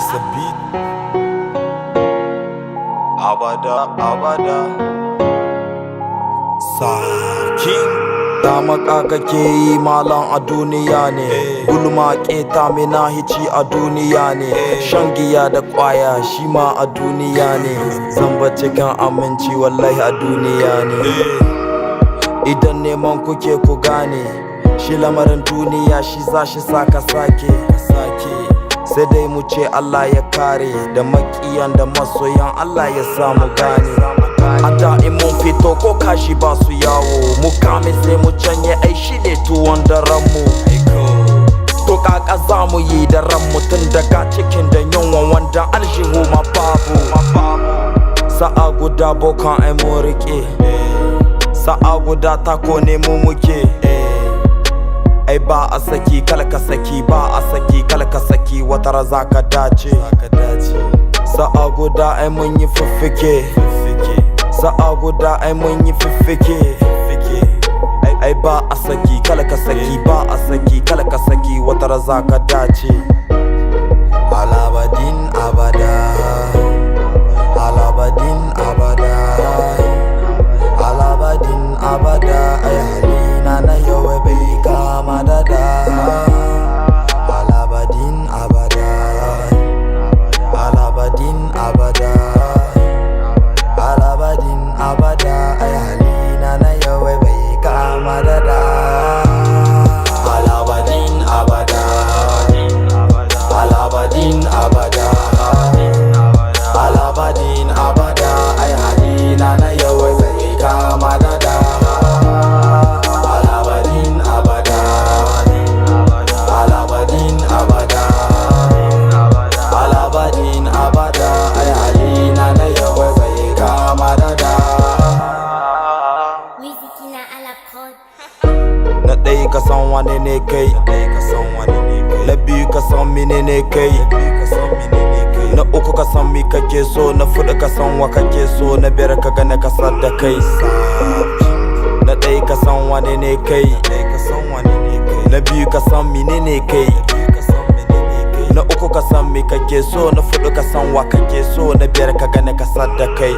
It's a beat. Abada King. Damaka kake yi malam a duniya ne, gulma keta mina hici a duniya ne, shan giya da kwaya shi ma a duniya ne, zamba cikin aminci wallahi a duniya ne. Idan neman kuke ku gane, shi lamarin duniya shi za shi saka sake. Sai dai mu ce Allah ya kare, da makiyan da masoyan Allah ya samu gane. A da'in mun fito ko kashi ba su yawo, mu kame sai mu canye ai shi ne tuwon daren mu. To kaka za mu yi da ran mutum daga cikin da yunwan wanda aljihu ma babu. Sa'a guda bokan ai mu rike, sa'a guda tako ne mu muke. Ai ba a saki kalka saki, ba a saki kalka saki, wata raza ka dace. Sa'a guda ai mun yi fiffike, sa'a guda ai mun yi fiffike. Ai ba a saki kalka saki, ba a saki kalka saki, wata raza ka dace. Alabadin abada, alabadin abada, alabadin abada. Ai halina na yau bai kama da da. Alabadin abada, alabadin abada, alabadin abada. Ai halina na yau bai kama da da. Alabadin abada, alabadin abada, alabadin abada. Ai halina na yau bai kama da da. Alabadin abada, alabadin abada, alabadin abada. Ai halina na yau bai kama da da. Wizikina ala code. Na ɗaya ka san wane ne kai, na biyu ka san mine ne kai, na uku ka san mi kake so, na fudu ka san wa kake so, na biyar ka gane kasar da kai. Na ɗaya ka san wane ne kai, na biyu ka san mine ne kai, na uku ka san mi kake so, na fudu ka san wa kake so, na biyar ka gane kasar da kai.